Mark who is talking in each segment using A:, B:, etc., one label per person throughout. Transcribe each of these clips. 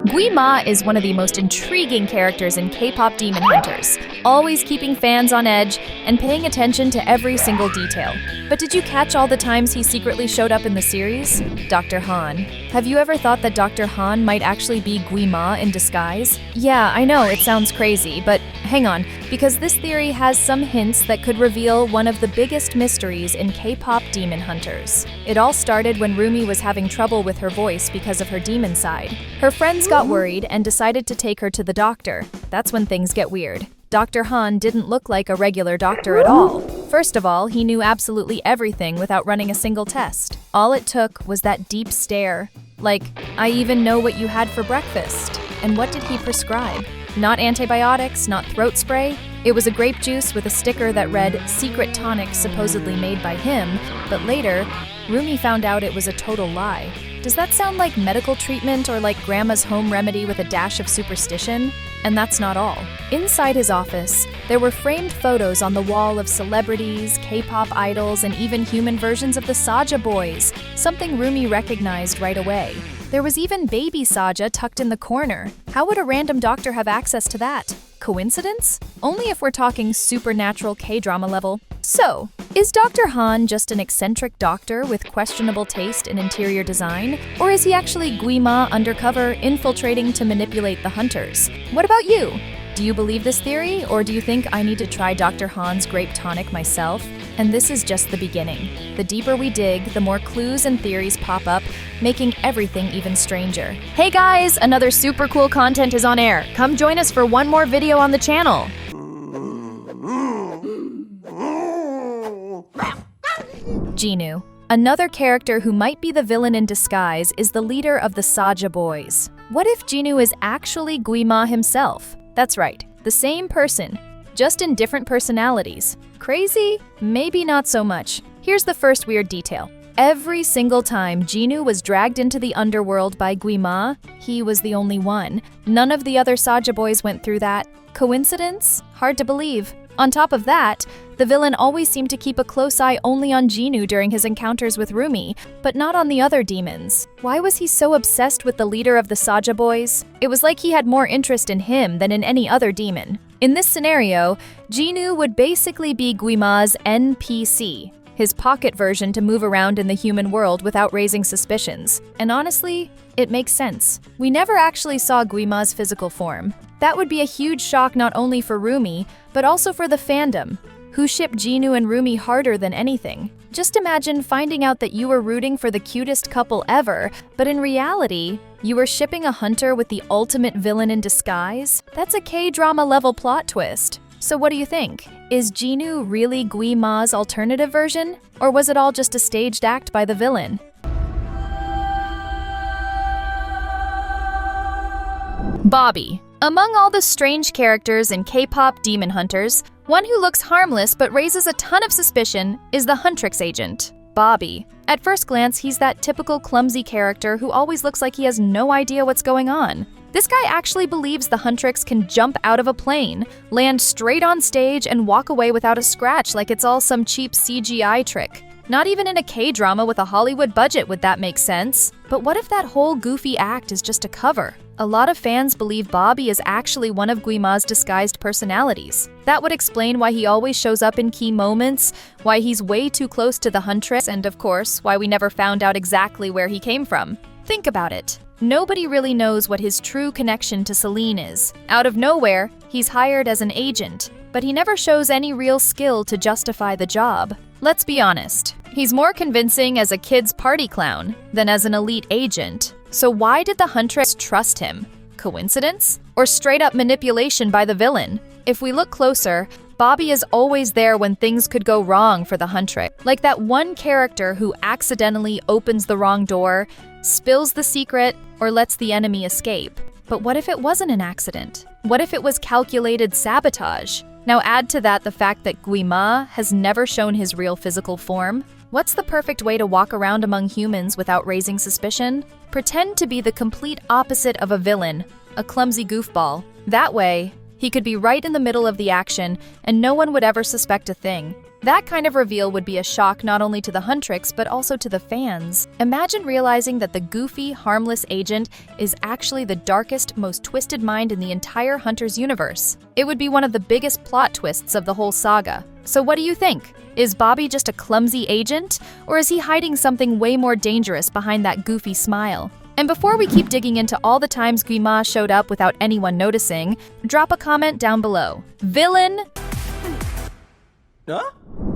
A: Gwi-Ma is one of the most intriguing characters in K-pop Demon Hunters, always keeping fans on edge and paying attention to every single detail. But did you catch all the times he secretly showed up in the series? Dr. Han. Have you ever thought that Dr. Han might actually be Gwi-Ma in disguise? Yeah, I know, it sounds crazy, but hang on, because this theory has some hints that could reveal one of the biggest mysteries in K-pop Demon Hunters. It all started when Rumi was having trouble with her voice because of her demon side. Her friends got worried and decided to take her to the doctor. That's when things get weird. Dr. Han didn't look like a regular doctor at all. First of all, he knew absolutely everything without running a single test. All it took was that deep stare. Like, I even know what you had for breakfast. And what did he prescribe? Not antibiotics, not throat spray. It was a grape juice with a sticker that read, "Secret tonic supposedly made by him," but later, Rumi found out it was a total lie. Does that sound like medical treatment or like grandma's home remedy with a dash of superstition? And that's not all. Inside his office, there were framed photos on the wall of celebrities, K-pop idols, and even human versions of the Saja boys, something Rumi recognized right away. There was even baby Saja tucked in the corner. How would a random doctor have access to that? Coincidence? Only if we're talking supernatural K-drama level. So, is Dr. Han just an eccentric doctor with questionable taste in interior design? Or is he actually Gwi-Ma undercover, infiltrating to manipulate the hunters? What about you? Do you believe this theory, or do you think I need to try Dr. Han's grape tonic myself? And this is just the beginning. The deeper we dig, the more clues and theories pop up, making everything even stranger. Hey guys, another super cool content is on air. Come join us for one more video on the channel. Ginu. Another character who might be the villain in disguise is the leader of the Saja boys. What if Ginu is actually Gwi-Ma himself? That's right, the same person, just in different personalities. Crazy? Maybe not so much. Here's the first weird detail. Every single time Ginu was dragged into the underworld by Gwi-Ma, he was the only one. None of the other Saja boys went through that. Coincidence? Hard to believe. On top of that, the villain always seemed to keep a close eye only on Ginu during his encounters with Rumi, but not on the other demons. Why was he so obsessed with the leader of the Saja boys? It was like he had more interest in him than in any other demon. In this scenario, Ginu would basically be Gwi-Ma's NPC, his pocket version to move around in the human world without raising suspicions. And honestly, it makes sense. We never actually saw Gwi-Ma's physical form. That would be a huge shock not only for Rumi, but also for the fandom, who ship Ginu and Rumi harder than anything. Just imagine finding out that you were rooting for the cutest couple ever, but in reality, you were shipping a hunter with the ultimate villain in disguise? That's a K-drama level plot twist. So what do you think? Is Ginu really Gwi-Ma's alternative version? Or was it all just a staged act by the villain? Bobby. Among all the strange characters in K-pop Demon Hunters, one who looks harmless but raises a ton of suspicion is the Huntrix agent, Bobby. At first glance, he's that typical clumsy character who always looks like he has no idea what's going on. This guy actually believes the Huntrix can jump out of a plane, land straight on stage, and walk away without a scratch like it's all some cheap CGI trick. Not even in a K-drama with a Hollywood budget would that make sense. But what if that whole goofy act is just a cover? A lot of fans believe Bobby is actually one of Gwi-Ma's disguised personalities. That would explain why he always shows up in key moments, why he's way too close to the Huntress, and of course, why we never found out exactly where he came from. Think about it. Nobody really knows what his true connection to Seline is. Out of nowhere, he's hired as an agent, but he never shows any real skill to justify the job. Let's be honest, he's more convincing as a kid's party clown than as an elite agent. So why did the Huntress trust him? Coincidence? Or straight-up manipulation by the villain? If we look closer, Bobby is always there when things could go wrong for the Huntress. Like that one character who accidentally opens the wrong door, spills the secret, or lets the enemy escape. But what if it wasn't an accident? What if it was calculated sabotage? Now add to that the fact that Gwi-Ma has never shown his real physical form. What's the perfect way to walk around among humans without raising suspicion? Pretend to be the complete opposite of a villain, a clumsy goofball. That way, he could be right in the middle of the action and no one would ever suspect a thing. That kind of reveal would be a shock not only to the Huntrix, but also to the fans. Imagine realizing that the goofy, harmless agent is actually the darkest, most twisted mind in the entire Hunters universe. It would be one of the biggest plot twists of the whole saga. So what do you think? Is Bobby just a clumsy agent, or is he hiding something way more dangerous behind that goofy smile? And before we keep digging into all the times Gwi-Ma showed up without anyone noticing, drop a comment down below. Villain?
B: Huh?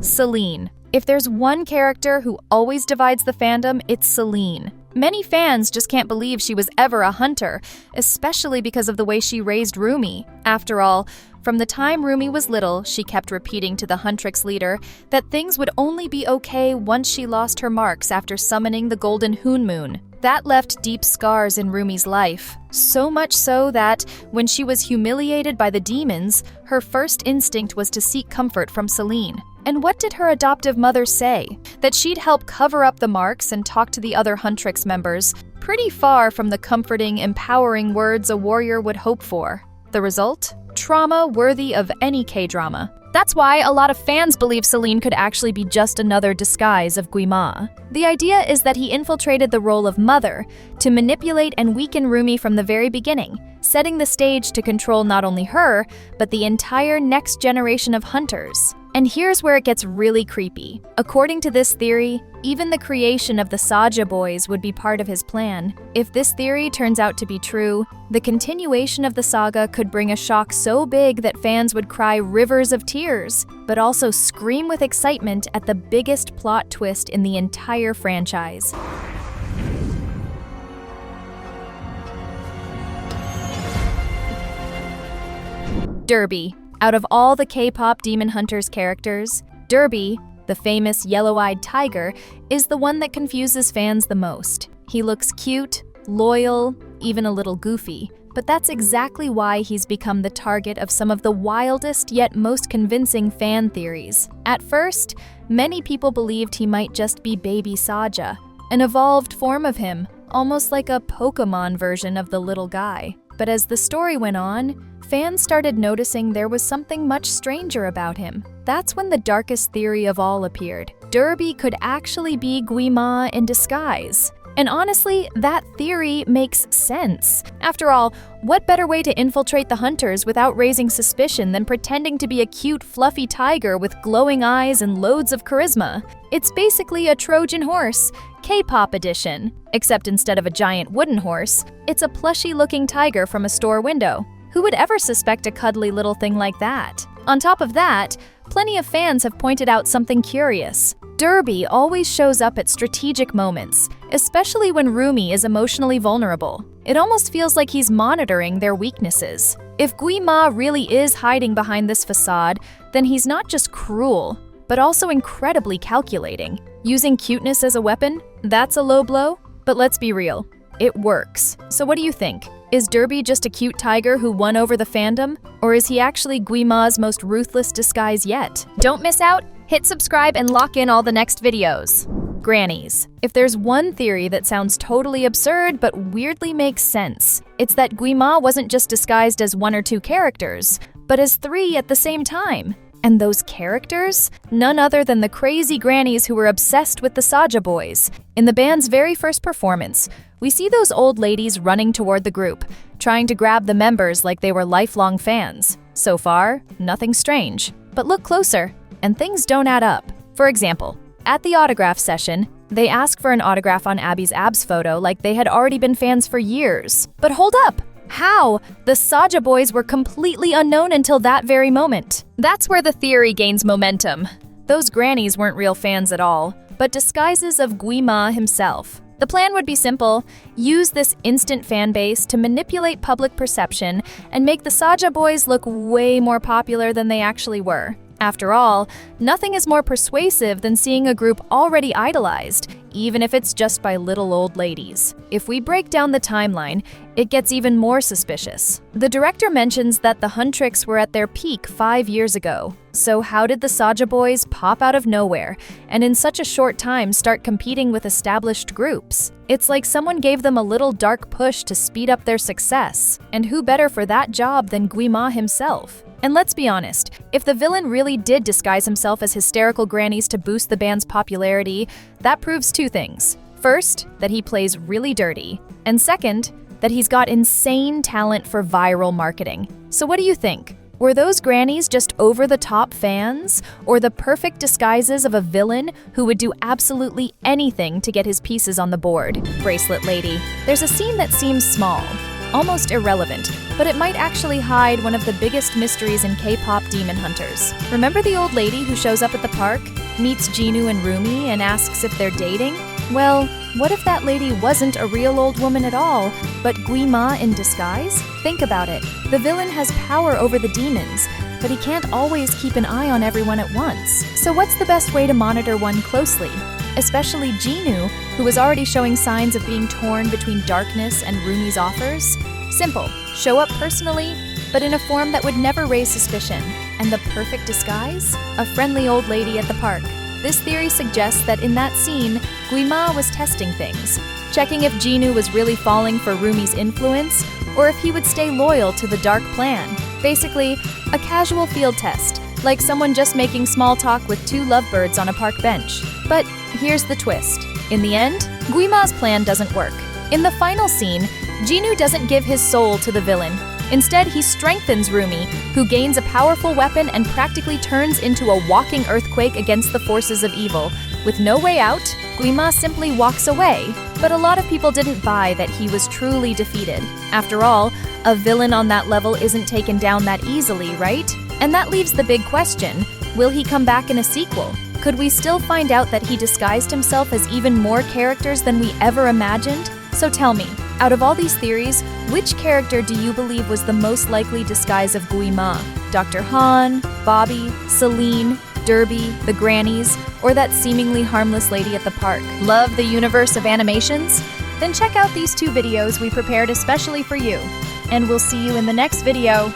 A: Seline. If there's one character who always divides the fandom, it's Seline. Many fans just can't believe she was ever a hunter, especially because of the way she raised Rumi. After all, from the time Rumi was little, she kept repeating to the Huntrix leader that things would only be okay once she lost her marks after summoning the Golden Hoon Moon. That left deep scars in Rumi's life, so much so that, when she was humiliated by the demons, her first instinct was to seek comfort from Seline. And what did her adoptive mother say? That she'd help cover up the marks and talk to the other Huntrix members, pretty far from the comforting, empowering words a warrior would hope for. The result? Trauma worthy of any K-drama. That's why a lot of fans believe Seline could actually be just another disguise of Gwi-Ma. The idea is that he infiltrated the role of mother to manipulate and weaken Rumi from the very beginning, setting the stage to control not only her, but the entire next generation of hunters. And here's where it gets really creepy. According to this theory, even the creation of the Saja boys would be part of his plan. If this theory turns out to be true, the continuation of the saga could bring a shock so big that fans would cry rivers of tears, but also scream with excitement at the biggest plot twist in the entire franchise. Derby. Out of all the K-pop Demon Hunters characters, Derby, the famous yellow-eyed tiger, is the one that confuses fans the most. He looks cute, loyal, even a little goofy, but that's exactly why he's become the target of some of the wildest yet most convincing fan theories. At first, many people believed he might just be baby Saja, an evolved form of him, almost like a Pokemon version of the little guy. But as the story went on, fans started noticing there was something much stranger about him. That's when the darkest theory of all appeared. Derby could actually be Gwi-Ma in disguise. And honestly, that theory makes sense. After all, what better way to infiltrate the hunters without raising suspicion than pretending to be a cute, fluffy tiger with glowing eyes and loads of charisma? It's basically a Trojan horse, K-pop edition. Except instead of a giant wooden horse, it's a plushy-looking tiger from a store window. Who would ever suspect a cuddly little thing like that? On top of that, plenty of fans have pointed out something curious. Derby always shows up at strategic moments, especially when Rumi is emotionally vulnerable. It almost feels like he's monitoring their weaknesses. If Gwi-Ma really is hiding behind this facade, then he's not just cruel, but also incredibly calculating. Using cuteness as a weapon? That's a low blow? But let's be real, it works. So what do you think? Is Derby just a cute tiger who won over the fandom? Or is he actually Gwi-Ma's most ruthless disguise yet? Don't miss out! Hit subscribe and lock in all the next videos. Grannies. If there's one theory that sounds totally absurd but weirdly makes sense, it's that Gwi-Ma wasn't just disguised as one or two characters, but as three at the same time. And those characters? None other than the crazy grannies who were obsessed with the Saja boys. In the band's very first performance, we see those old ladies running toward the group, trying to grab the members like they were lifelong fans. So far, nothing strange. But look closer, and things don't add up. For example, at the autograph session, they ask for an autograph on Abby's abs photo like they had already been fans for years. But hold up! How? The Saja boys were completely unknown until that very moment. That's where the theory gains momentum. Those grannies weren't real fans at all, but disguises of Gwi-Ma himself. The plan would be simple: use this instant fan base to manipulate public perception and make the Saja boys look way more popular than they actually were. After all, nothing is more persuasive than seeing a group already idolized, even if it's just by little old ladies. If we break down the timeline, it gets even more suspicious. The director mentions that the Huntrix were at their peak 5 years ago. So how did the Saja boys pop out of nowhere and in such a short time start competing with established groups? It's like someone gave them a little dark push to speed up their success. And who better for that job than Gwi-Ma himself? And let's be honest, if the villain really did disguise himself as hysterical grannies to boost the band's popularity, that proves two things. First, that he plays really dirty, and second, that he's got insane talent for viral marketing. So what do you think? Were those grannies just over-the-top fans, or the perfect disguises of a villain who would do absolutely anything to get his pieces on the board? Bracelet Lady. There's a scene that seems small, almost irrelevant, but it might actually hide one of the biggest mysteries in K-pop demon hunters. Remember the old lady who shows up at the park, meets Ginu and Rumi, and asks if they're dating? Well, what if that lady wasn't a real old woman at all, but Gwi-Ma in disguise? Think about it. The villain has power over the demons, but he can't always keep an eye on everyone at once. So what's the best way to monitor one closely? Especially Ginu, who is already showing signs of being torn between darkness and Rumi's offers? Simple. Show up personally, but in a form that would never raise suspicion. And the perfect disguise? A friendly old lady at the park. This theory suggests that in that scene, Guima was testing things, checking if Ginu was really falling for Rumi's influence, or if he would stay loyal to the dark plan. Basically, a casual field test, like someone just making small talk with two lovebirds on a park bench. But here's the twist. In the end, Guima's plan doesn't work. In the final scene, Ginu doesn't give his soul to the villain. Instead, he strengthens Rumi, who gains a powerful weapon and practically turns into a walking earthquake against the forces of evil. With no way out, Gwi-Ma simply walks away. But a lot of people didn't buy that he was truly defeated. After all, a villain on that level isn't taken down that easily, right? And that leaves the big question, will he come back in a sequel? Could we still find out that he disguised himself as even more characters than we ever imagined? So tell me, out of all these theories, which character do you believe was the most likely disguise of Gwi-Ma? Dr. Han, Bobby, Seline, Derby, the grannies, or that seemingly harmless lady at the park? Love the universe of animations? Then check out these two videos we prepared especially for you. And we'll see you in the next video.